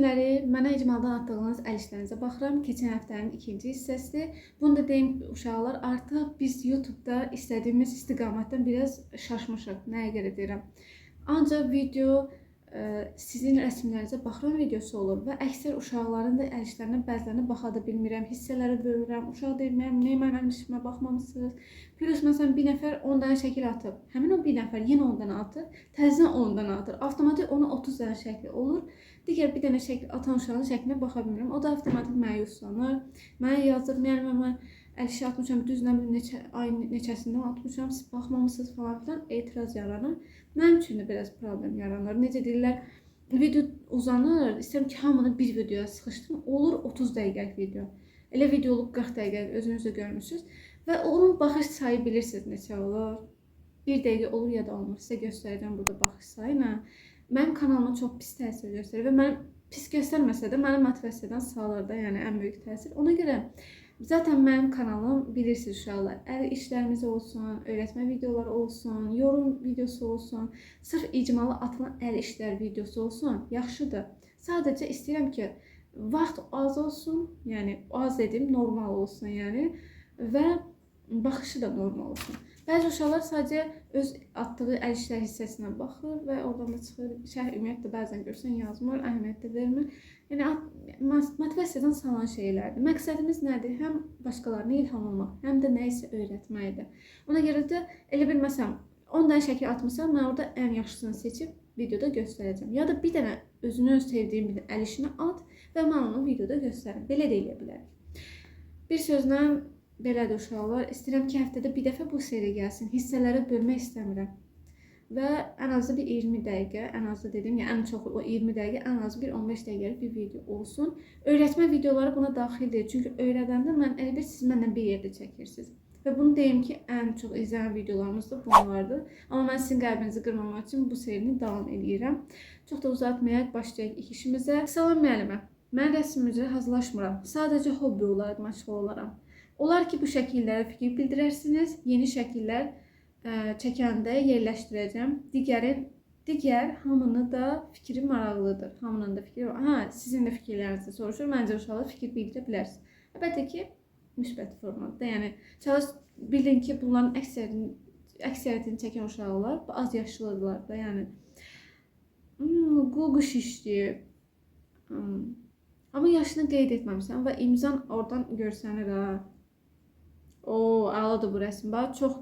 günləri mənə icmaldan atdığınız əl işlərinizə baxıram. Keçən həftənin ikinci hissəsidir. Bunu da deyim uşaqlar, artıq biz YouTube-da istədiyimiz istiqamətdən biraz şaşmışıq. Nəyə görə deyirəm? Ancaq video sizin rəsmlərinizə baxıram videosu olur və əksər uşaqların da əl işlərinə bəzilərinə baxa da bilmirəm, hissələrə bölürəm. Uşaq deyir, niyə mənim işimə baxmamısınız? Plus, məsələn, bir nəfər 10 dənə şəkil atıb. Həmin o bir nəfər yenə 10 dənə atır, təzədən 10 dənə atır. Avtomatik ona 30 dənə şəkil olur. Digər bir dənə şəkil atan uşağın şəklinə baxa bilmirəm. O da avtomatik məyuslanır. Mənə yazır, müəllimə, əl işi atmışam, düz nə bilim ay neçəsindən atmışam, siz baxmamısınız falan filan, etiraz yaranır. Mənim üçün də biraz problem yaranır. Necə deyirlər, video uzanır, istəyirəm ki, hamını bir videoya sıxışdırım, olur 30 dəqiqəlik video. Elə video olub 40 dəqiqəlik, özünüz də görmüşsünüz. Və onun baxış sayı bilirsiniz neçə olur. 1 dəqiqə olur ya da olmur. Sizə göstərəcəm burada baxış sayı. Mənim kanalıma çox pis təsir göstərir və mənim pis göstərməsə də mənim motivasiyadan sağlar da, yəni ən böyük təsir. Ona görə zaten mənim kanalım bilirsiniz uşaqlar, əl işlərimiz olsun, öyrətmə videoları olsun, yorum videosu olsun, sırf icmalı atılan əl işlər videosu olsun, yaxşıdır. Sadəcə istəyirəm ki, vaxt az olsun, yəni az dedim, normal olsun yəni və baxışı da normal olsun. Bəzi uşaqlar sadəcə öz atdığı əl işlər hissəsinə baxır və oradan da çıxır. Şərh ümumiyyətlə bəzən görsən yazmır, əhəmiyyət də vermir. Yəni motivasiyadan salan şeylərdir. Məqsədimiz nədir? Həm başqalarına ilham olmaq, həm də nə isə öyrətməkdir. Ona görə də elə bir məsələn 10 dənə şəkil atmışam, mən orada ən yaxşısını seçib videoda göstərəcəm. Ya da bir dənə özünü sevdiyin bir əl işini at və mən onu videoda göstərim. Belə də eləyə bilərik. Bir sözlə belədir uşaqlar, istəyirəm ki, həftədə bir dəfə bu seriya gəlsin, hissələrə bölmək istəmirəm. Və ən azı bir 20 dəqiqə, ən azı dedim, yəni ən çox o 20 dəqiqə, ən azı bir 15 dəqiqəlik bir video olsun. Öyrətmə videoları buna daxildir, çünki öyrədəndə mən elə bir siz mənlə bir yerdə çəkirsiniz. Və bunu deyim ki, ən çox izləyən videolarımız da bunlardır. Amma mən sizin qəlbinizi qırmamaq üçün bu serini davam edirəm. Çox da uzatmayaq, başlayaq ilk işimizə. Salam müəllimə, mən rəsm üzrə hazırlaşmıram, sadəcə hobbi olaraq məşğul olaram. Olar ki, bu şəkillərə fikir bildirərsiniz, yeni şəkillər çəkəndə yerləşdirəcəm. Digər hamını da fikri maraqlıdır. Hamının da fikri var. Sizin də fikirlərinizi soruşur. Məncə uşaqlar fikir bildirə bilərsiniz. Əlbəttə ki, müsbət formada. Yəni bilin ki, bunların əksəriyyətini çəkən uşaqlar az yaşlıdırlar da. Yəni Google şişliyib. Amma yaşını qeyd etməmişsən və imzan oradan görsənir ha. O, ağladı bu rəsm. Bax, çox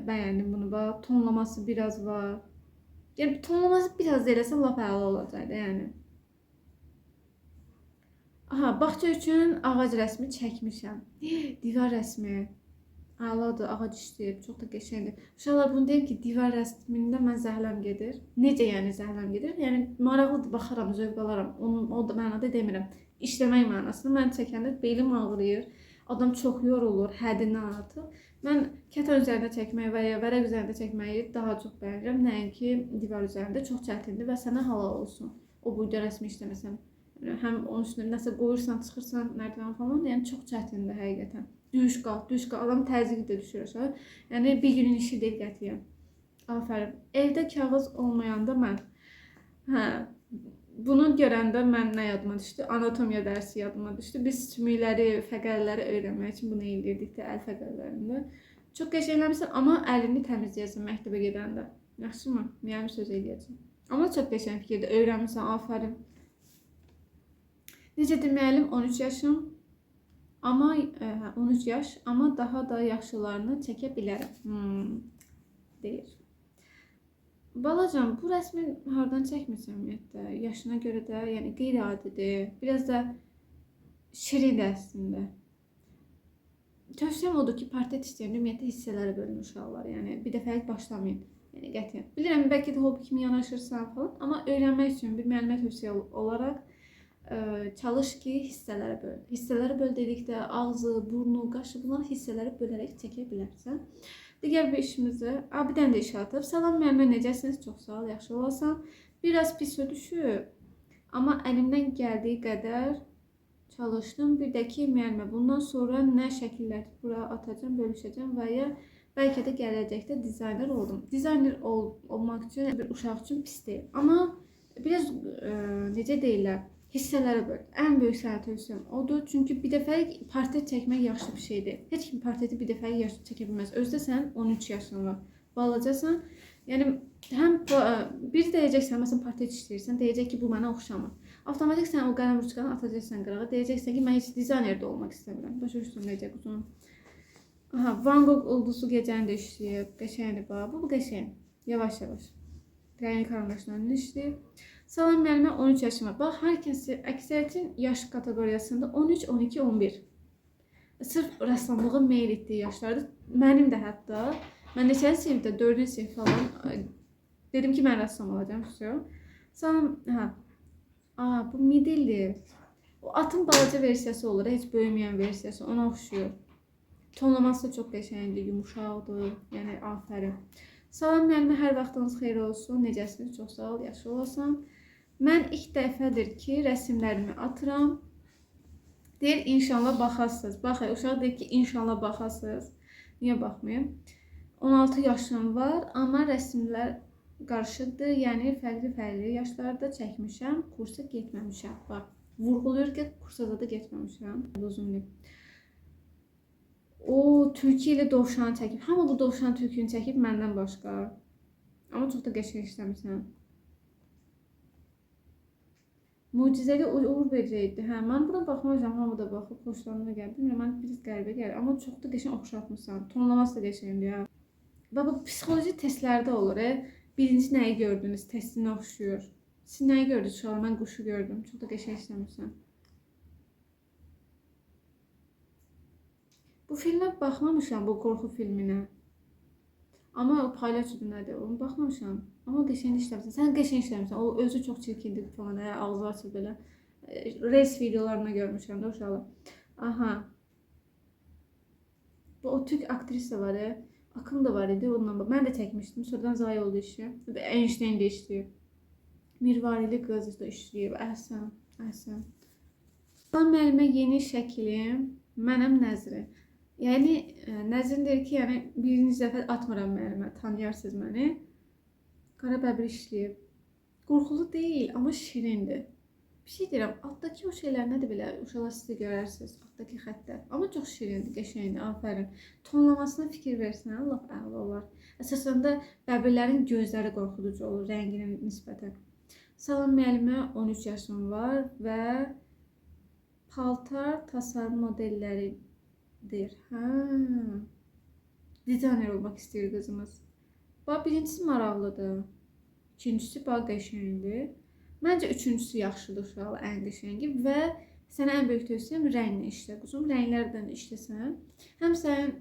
bəyəndim bunu. Bax, tonlaması biraz var. Yəni, tonlaması biraz da eləsəm, lap əla olacaqdı, yəni. Aha, bağça üçün ağac rəsmi çəkmişəm. Divar rəsmi. Əladır, ağac işləyib, çox da qəşəngdir. Uşaqlar, bunu deyim ki, divar rəsmində mən zəhləm gedir. Necə yəni zəhləm gedir? Yəni, maraqlıdır, baxaram, zövq alaram. O da mənada demirəm. İşləmək mənasını mən çəkəndə belim ağrıyır. Adam çox yorulur, həddindən artıq. Mən kətan üzərində çəkməyi və ya vərəq üzərində çəkməyi daha çox bəyənirəm. Nəinki divar üzərində çox çətindir və sənə halal olsun. O boyda rəsmi işləməsən. Həm onun üstündə nəsə qoyursan, çıxırsan, mərdivan falan, yəni çox çətindir həqiqətən. Düş qalx, adam təzyiq də düşür aşağı. Yəni bir günün işi deyil qətiyyən. Afərin. Evdə kağız olmayanda mən, bunu görəndə mən nə yadıma düşdü? Anatomiya dərsi yadıma düşdü. Biz sümükləri, fəqərləri öyrənmək üçün bunu edirdik də əl fəqərlərində. Çox qəşəngləmişsən, amma əlini təmizləyəsən məktəbə gedəndə. Yaxşımı? Müəllim söz eləyəcəm. Amma çox qəşəng fikirdir. Öyrənmişsən, afərin. Necədir müəllim? 13 yaşım. Amma 13 yaş, amma daha da yaxşılarını çəkə bilərəm. Deyir. Balacan, bu rəsmi hardan çəkmirsən ümumiyyətlə? Yaşına görə də, yəni qeyri-adidir. Biraz da şirindir əslində. Tövsiyəm odur ki, portret istəyəndə ümumiyyətlə hissələrə bölün uşaqlar. Yəni bir dəfəlik başlamayın. Yəni qətiyyən. Bilirəm, bəlkə də hobi kimi yanaşırsan falan, amma öyrənmək üçün bir müəllimə tövsiyə olaraq çalış ki, hissələrə böl. Hissələrə böl dedikdə ağzı, burnu, qaşı bunları hissələrə bölərək çəkə bilərsən. Digər bir işimizdə, bir dənə də iş atıb. Salam müəllimə, necəsiniz? Çox sağ ol, yaxşı olasan. Biraz pis düşüb, amma əlimdən gəldiyi qədər çalışdım. Bir də ki, müəllimə, bundan sonra nə şəkillər bura atacağım, bölüşəcəm və ya bəlkə də gələcəkdə dizayner oldum. Dizayner olmaq üçün bir uşaq üçün pis deyil. Amma biraz necə deyirlər, hissələrə böl. Ən böyük sənət hissəm odur. Çünki bir dəfəlik portret çəkmək yaxşı bir şeydir. Heç kim portreti bir dəfəlik çəkə bilməz. Özdə sən 13 yaşın var. Balacasan. Yəni həm bir deyəcəksən, məsələn, portret işləyirsən, deyəcək ki, bu mənə oxşamır. Avtomatik sən o qələm ruçkanı atacaqsan qırağa, deyəcəksən ki, mən heç dizayner də olmaq istəmirəm. Başa düşdün necə quzum? Aha, Van Gogh ulduzu gecəni də işləyib. Qəşəngdir bax. Bu qəşəng. Yavaş-yavaş. Rəngli karandaşlarla işləyib. Salam müəllimə 13 yaşım var. Bax, hər kəsi əksəriyyətin yaş kateqoriyasında 13, 12, 11. Sırf rəssamlığa meyl etdiyi yaşlardır. Mənim də hətta. Mən neçənci sinifdə, 4-cü sinif falan dedim ki, mən rəssam olacağım. Salam, bu midildir. O atın balaca versiyası olur, heç böyüməyən versiyası, ona oxşuyur. Tonlaması da çox qəşəngdir, yumuşaqdır. Yəni, afərin. Salam müəllimə, hər vaxtınız xeyir olsun. Necəsiniz? Çox sağ ol, yaxşı olasan. Mən ilk dəfədir ki, rəsmlərimi atıram. Deyir, inşallah baxasınız. Baxın, uşaq deyir ki, inşallah baxasınız. Niyə baxmayım? 16 yaşım var, amma rəsmlər qarışıqdır. Yəni, fərqli yaşlarda çəkmişəm, kursa getməmişəm. Bax, vurğuluyur ki, kursa da getməmişəm. Uzunluyum. O, Türkiyə ilə dovşanı çəkib. Hamı bu dovşan türkünü çəkib məndən başqa. Amma çox da qəşəng işləmişəm. Mucizəli uğur böcəyidir. Hə, mən buna baxmayacağam, hamı da baxıb, xoşlanına gəlir. Bilmirəm, mən biraz qəribə gəlir. Amma çox da qəşəng oxşatmışsan. Tonlaması da qəşəngdir, ya. Və bu psixoloji testlərdə olur. Birinci nəyi gördünüz, testinə oxşuyur. Siz nəyi gördünüz uşaqlar? Mən quşu gördüm. Çox da qəşəng işləmişsən. Bu filmə baxmamışam, bu qorxu filminə. Amma o paylaşıcı nədir? Onu baxmamışam. Amma qəşəng işləmişsən. Sən qəşəng işləmişsən. O özü çox çirkindir falan. Ağzı açıb belə. Reis videolarına görmüşəm də uşaqlar. Aha. Bu o Türk aktrisa var. Akın da var idi. Ondan mən də çəkmişdim. Sonradan zayi oldu işi. Einstein də işləyib. Mirvarili qız da işləyib. Əhsən. Əhsən. Salam müəllimə, yeni şəkilim. Mənəm Nəzri. Yəni, Nəzrin deyir ki, yəni, birinci dəfə atmıram müəllimə. Tanıyarsınız məni. Qara bəbir işləyib. Qorxulu deyil, amma şirindir. Bir şey deyirəm, altdakı o şeylər nədir belə? Uşaqlar siz də görərsiniz, altdakı xəttlər. Amma çox şirindir, qəşəngdir, afərin. Tonlamasına fikir versən, lap əla olar. Əsasən də bəbirlərin gözləri qorxuducu olur, rənginin nisbətən. Salam müəllimə, 13 yaşım var və paltar tasarım modelləridir. Dizayner olmaq istəyir qızımız. Bax, birincisi maraqlıdır. İkincisi, bax, qəşəngdir. Məncə üçüncüsü yaxşıdır uşaqlar, ən qəşəngi və sənə ən böyük tövsiyəm rənglə işlə quzum. Rənglərdən işləsən, həm sən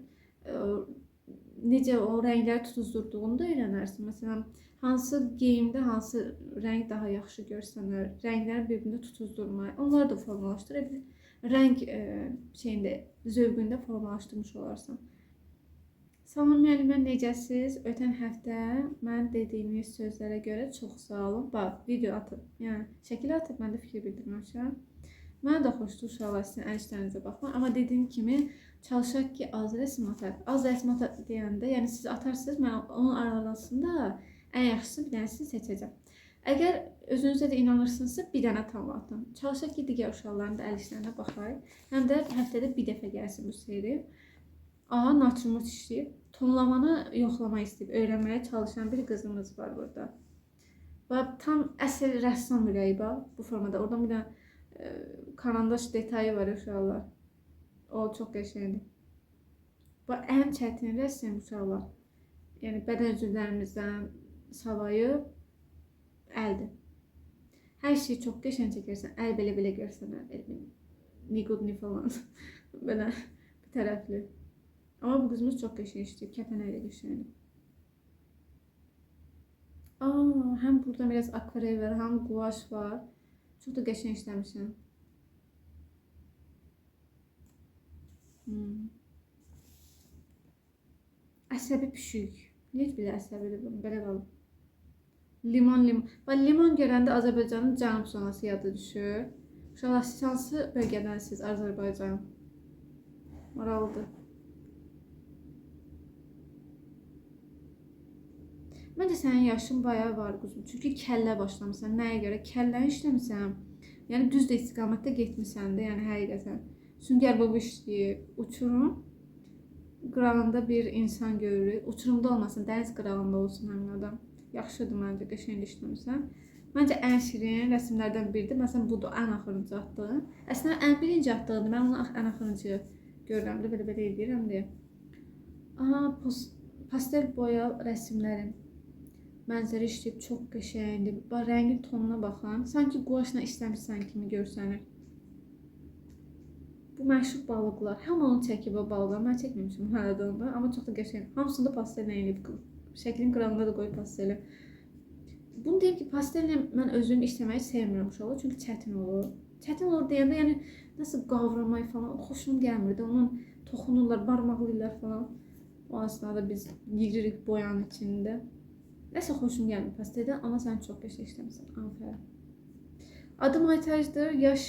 necə o rəngləri tutuzdurduğunu da öyrənərsən. Məsələn, hansı geyimdə hansı rəng daha yaxşı görsənər, rəngləri bir-birində tutuzdurmaq, onları da formalaşdır. Rəng şeyində, zövqündə formalaşdırmış olarsan. Salam müəllimə, necəsiz? Ötən həftə mən dediyimiz sözlərə görə çox sağ olun. Bax, video atıb, yəni şəkil atıb, mən də fikir bildirməmişəm. Mənə də xoşdur uşaqlar sizin əl işlərinizə baxmaq. Amma dediyim kimi, çalışaq ki, az rəsm ataq. Az rəsm ataq deyəndə, yəni siz atarsınız, mən onun arasında ən yaxşısı bir dənəsini seçəcəm. Əgər özünüzə də inanırsınızsa, bir dənə tam atın. Çalışaq ki, digər uşaqların da əl işlərinə baxaq. Həm də həftədə bir dəfə gəlsin bu seri. Aha, naturmort işləyib. Tonlamanı yoxlamaq istəyib, öyrənməyə çalışan bir qızımız var burada. Və tam əsl rəssam ürəyi var bu formada. Oradan bir dənə karandaş detayı var uşaqlar. O çox qəşəngdir. Və ən çətin rəsm uşaqlar. Yəni bədən üzvlərimizdən savayı əldir. Hər şeyi çox qəşəng çəkərsən, əl belə görsənər. Niqudni falan. Belə bir tərəfli. Amma bu qızımız çox qəşəng işləyib, kəpənəklə qəşəngdir. Həm burada biraz akvarel var, həm quaş var. Çox da qəşəng işləmişəm. Əsəbi pişik. Necə belə əsəbidir bunu, belə qalıb. Limon. Limon görəndə Azərbaycanın cənub zonası yadı düşür. Uşaqlar, siz hansı bölgədənsiniz Azərbaycan? Maraqlıdır. Məncə sənin yaşın bayağı var quzum. Çünki kəllə başlamısan. Nəyə görə? Kəlləni işləmisən. Yəni düz də istiqamətdə getmisən də, yəni həqiqətən. Süngər baba işləyir. Uçurum qırağında bir insan görürük. Uçurumda olmasın, dəniz qırağında olsun həmin adam. Yaxşıdır məncə, qəşəng işləmirsən. Məncə ən şirin rəsmlərdən biridir. Məsələn, budur, ən axırıncı atdığın. Əslində, ən birinci atdığındır. Mən onu ən axırıncı görürəm də, belə edirəm deyə. Aha, pastel boya rəsmlərim. Mənzərə işləyib çox qəşəngdir. Bax, rəngin tonuna baxan, sanki quaşla işləmişsən kimi görsənir. Bu məşhur balıqlar. Həm onu çəkib o balıqlar. Mən çəkməmişim hələ də onda, amma çox da qəşəng. Hamısında pastel eləyib. Şəklin qırağında da qoyub pasteli. Bunu deyim ki, pastelle mən özüm işləməyi sevmirəm uşaqlar, çünki çətin olur. Çətin olur deyəndə, yəni nasıl qavramayı falan xoşum gəlmirdi. Onun toxunurlar, barmaqlayırlar falan. O aslında biz yiririk boyanın içində. Nəsə xoşum gəlmir pasteldən, amma sən çox qəşəng işləmisən. Afərin. Adım Aytacdır, yaş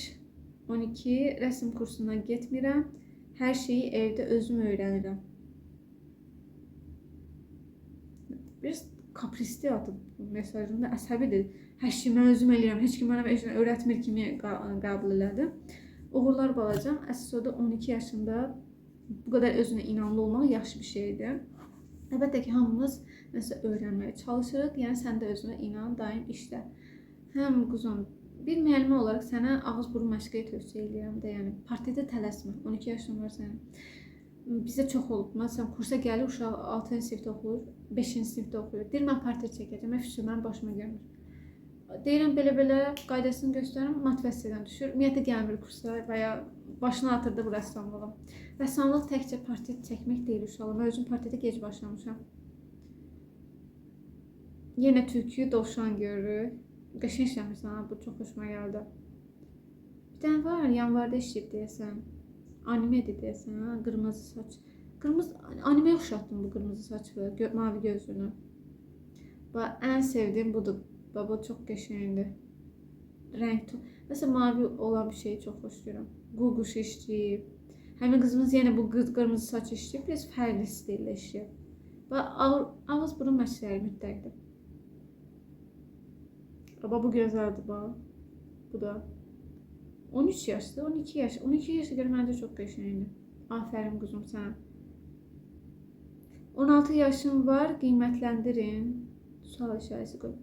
12, rəsm kursuna getmirəm. Hər şeyi evdə özüm öyrənirəm. Biraz kaprisli atıb mesajında, əsəbidir. Hər şeyi mən özüm eləyirəm, heç kim mənə heç nə öyrətmir kimi qəbul elədim. Uğurlar balacam. Əsas oda 12 yaşında bu qədər özünə inanlı olmaq yaxşı bir şeydir. Əlbəttə ki, hamımız nəsə öyrənməyə çalışırıq. Yəni sən də özünə inan, daim işlə. Həm quzum, bir müəllimə olaraq sənə ağız-burun məşqi tövsiyə edirəm də, yəni partidə tələsmə. 12 yaşın var sənin. Bizdə çox olub. Məsələn, kursa gəlir, uşaq 6-cı sinifdə oxuyur, 5-ci sinifdə oxuyur. Deyir, mən partiya çəkəcəm, mənim başıma gəlmir. Deyirəm, belə-belə qaydasını göstərirəm, motivasiyadan düşür. Ümumiyyətlə gəlmir kursa və ya başına atırdı bu rəssamlığa. Rəssamlıq təkcə partiya çəkmək deyil uşaqlar. Mən özüm partiyada gec başlamışam. Yenə tülkü, dovşan görürük. Qəşəng işləmirsən, bu çox xoşuma gəldi. Bir dənə var, yanvarda işləyib deyəsən. Animedir deyəsən, ha? Qırmızı saç. Animeye oxşatdım bu qırmızı saçlı, mavi gözlünü. Bax, ən sevdiyim budur. Baba çox qəşəngdir. Rəng ton. Məsələn, mavi olan bir şeyi çox xoşlayıram. Ququş işləyib. Həmin qızımız yenə bu qırmızı saç işləyib, biraz fərqli stillə işləyib. Bax, ağız burun məşqləri mütləqdir. Baba, bu gözəldir, bax. Bu da. 13 yaşlı, 12 yaş. 12 yaşa görə məncə çox qəşəngdir. Afərin quzum sənə. 16 yaşın var, qiymətləndirin. Sual işarəsi qoy.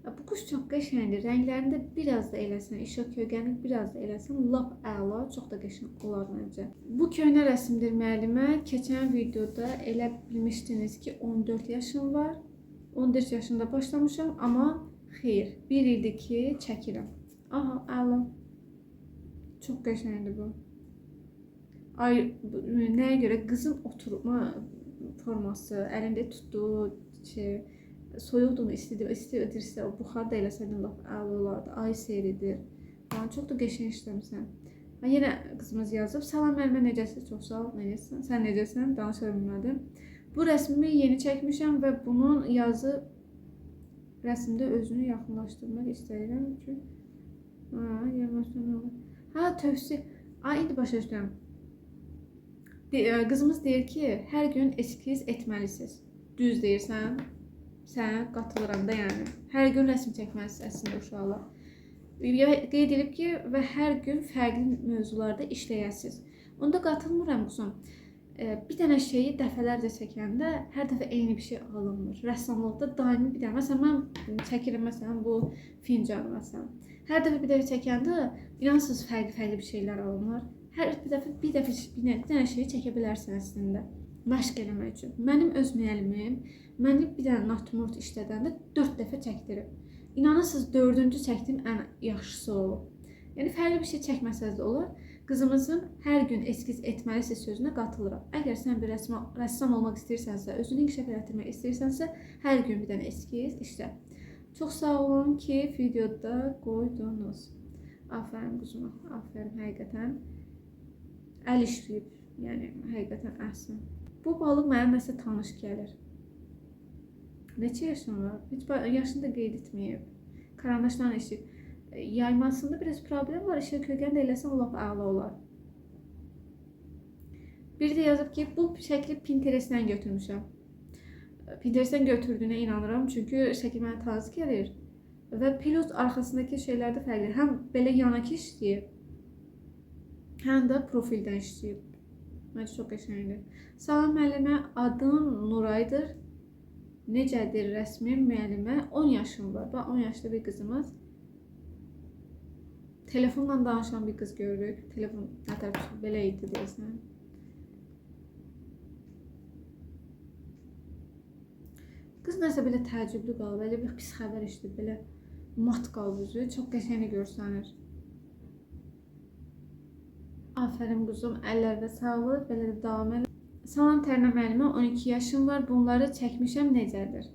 Bu quş çox qəşəngdir. Rənglərində biraz da eləsən, işıq kölgəni biraz da eləsən, lap əla, çox da qəşəng olar məncə. Bu köhnə rəsmdir müəllimə. Keçən videoda elə bilmişdiniz ki, 14 yaşım var. 14 yaşında başlamışam, amma xeyr, bir ildir ki, çəkirəm. Aha, əla. Çox qəşəngdir bu. Ay, nəyə görə? Qızın oturma forması, əlində tutduğu şey, soyuqdur, istidirsə, o buxar da eləsəydin lap əla olardı. Ay seridir. Yəni, çox da qəşəng işləmirsən. Yenə qızımız yazıb. Salam müəllimə, necəsin? Çox sağ ol, necəsin? Sən necəsən? Danışa bilmədim. Bu rəsmimi yeni çəkmişəm və bunun yazı rəsmdə özünü yaxınlaşdırmaq istəyirəm ki, ha, tövsiyə. İndi başa düşdüm. Qızımız deyir ki, hər gün eskiz etməlisiniz. Düz deyirsən, sənə qatılıram da, yəni. Hər gün rəsm çəkməlisiniz əslində uşaqlar. Qeyd edilib ki, və hər gün fərqli mövzularda işləyəsiniz. Onda qatılmıram quzum. Bir dənə şeyi dəfələrcə çəkəndə hər dəfə eyni bir şey alınmır. Rəssamlıqda daimi bir dənə. Məsələn, mən çəkirəm məsələn bu fincanı məsələn. Hər dəfə bir dəfə çəkəndə inansız fərqli bir şeylər alınır. Hər bir dənə şeyi çəkə bilərsən əslində. Məşq eləmək üçün. Mənim öz müəllimim məni bir dənə natmort işlədəndə 4 dəfə çəkdirib. İnanırsınız 4-cü çəkdiyim ən yaxşısı olub. Yəni fərqli bir şey çəkməsəz də olar. Qızımızın hər gün eskiz etməlisiniz sözünə qatılıram. Əgər sən bir rəssam olmaq istəyirsənsə, özünü inkişaf etdirmək istəyirsənsə, hər gün bir dənə eskiz işlə. Çox sağ olun ki, videoda qoydunuz. Afərin quzuma, afərin həqiqətən. Əl işləyib, yəni həqiqətən əhsən. Bu balıq mənə nəsə tanış gəlir. Neçə yaşın var? Heç yaşını da qeyd etməyib. Karandaşlarla işləyib. Yaymasında biraz problem var. İşıq kölgəni də eləsən lap əla olar. Biri də yazıb ki, bu şəkli Pinterestdən götürmüşəm. Pinterest'ten götürdüyünə inanıram, çünki şəkil mənə tanıdık gəlir. Və pilot arxasındakı şeylər də fərqli. Həm belə yanakı işləyib, həm də profildən işləyib. Məncə çox qəşəngdir. Salam müəllimə, adım Nuraydır. Necədir rəsmim müəllimə? 10 yaşım var. Bax, 10 yaşlı bir qızımız. Telefonla danışan bir qız görürük. Telefon nə tərəf belə idi deyəsən. Qız nəsə belə təəccüblü qalıb, elə bir pis xəbər işdir, belə mat qalıb üzü, çox qəşəng görsənir. Afərin quzum, əllərdə sağlıq, belə də davam edir. Salam Tərnə müəllimə, 12 yaşım var, bunları çəkmişəm, necədir?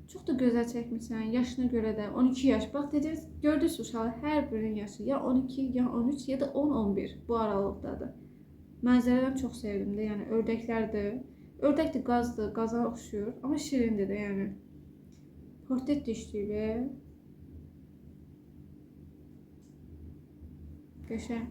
Çox da gözəl çəkmişsən, yaşına görə də 12 yaş. Bax, dediniz, gördünüz uşaqlar, hər birinin yaşı ya 12, ya 13, ya da 10-11 bu aralıqdadır. Mənzərədən çox sevdim də, yəni ördəklərdir. Ördək də qazdır, qaza oxşuyur, amma şirindir də, yəni. Portret də işləyir. Qəşəng.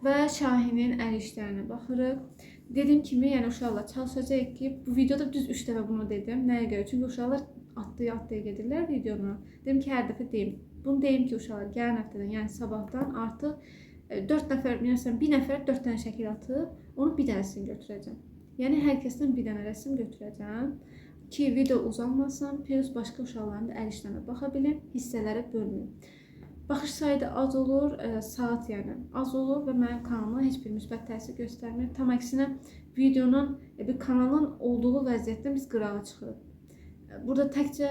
Və Şahinin əl işlərinə baxırıq. Dediyim kimi, yəni uşaqlar çalışacaq ki, bu videoda düz 3 dəfə bunu dedim. Nəyə görə? Çünki uşaqlar atdıya gedirlər videonu. Dedim ki, hər dəfə deyim. Bunu deyim ki, uşaqlar gələn həftədən, yəni sabahdan artıq 4 nəfər, məsələn, bir nəfər 4 dənə şəkil atıb, onu bir dənəsini götürəcəm. Yəni, hər kəsdən bir dənə rəsm götürəcəm ki, video uzanmasın, plus başqa uşaqların da əl işlərinə baxa bilim, hissələrə bölməyim. Baxış sayı da az olur, saat yəni az olur və mənim kanalıma heç bir müsbət təsir göstərmir. Tam əksinə videonun, bir kanalın olduğu vəziyyətdən biz qırağa çıxırıq. Burada təkcə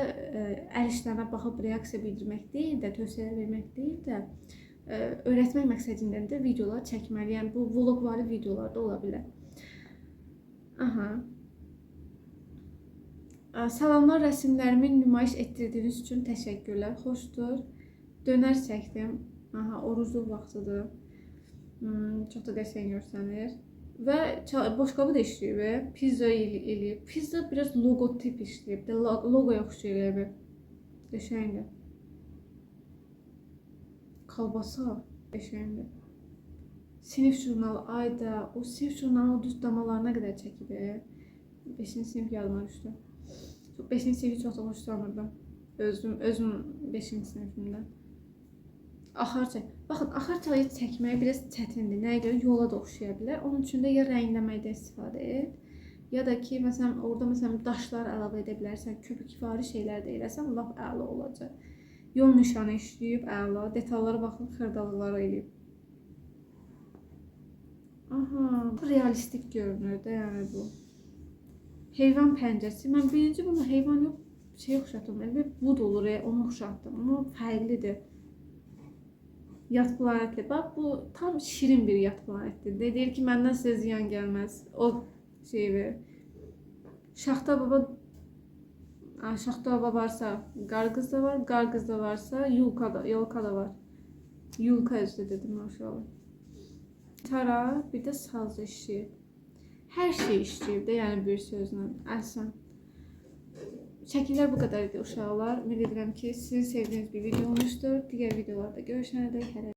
əl işlərinə baxıb reaksiya bildirmək deyil də, tövsiyə vermək deyil də, öyrətmək məqsədindən də videolar çəkməli. Yəni, bu vlogvari videolar da ola bilər. Aha. Salamlar, rəsmlərimi nümayiş etdirdiyiniz üçün təşəkkürlər. Xoşdur. Dönər çəkdim. Aha, orucluq vaxtıdır. Çox da qəşəng görsənir. Və boşqabı da işləyib. Pizza eləyib. Pizza biraz logotip işləyib. Logoya oxşayır. Qəşəngdir. Kalbasa qəşəngdir. Sinif jurnalı, ayda, o sinif jurnalı düz damalarına qədər çəkib. 5-ci sinif yadıma düşdü. 5-ci sinifi çox da xoşlanırdım. Özüm 5-ci sinifimdən. Axar çək. Baxın, axar çəkmək biraz çətindir. Nəyə görə? Yola da oxşaya bilər. Onun üçün də ya rəngləməkdən istifadə et, ya da ki, məsələn, orada daşlar əlavə edə bilərsən, köpükvari şeylər də eləsən, lap əla olacaq. Yol nişanı işləyib, əla. Detallara baxın, xırdalıqları eləyib. Aha, realistik görünür də, yəni bu. Heyvan pəncəsi. Mən birinci bunu heyvan yox, oxşatdım. Bir bud olur, onu oxşatdım. Amma fərqlidir. Yad planetli. Bax, bu tam şirin bir yad planetdir. Deyir ki, məndən sizə ziyan gəlməz. O şey verir. Şaxta baba varsa, qarqız da var. Qarqız da varsa, yulka da var. Yulka özdə dedim, maşallah. Tara, bir də saz işləyir. Hər şey işləyib də, yəni bir sözlə. Əhsən. Şəkillər bu qədər idi uşaqlar. Ümid edirəm ki, sizin sevdiyiniz bir video olmuşdur. Digər videolarda görüşənədək.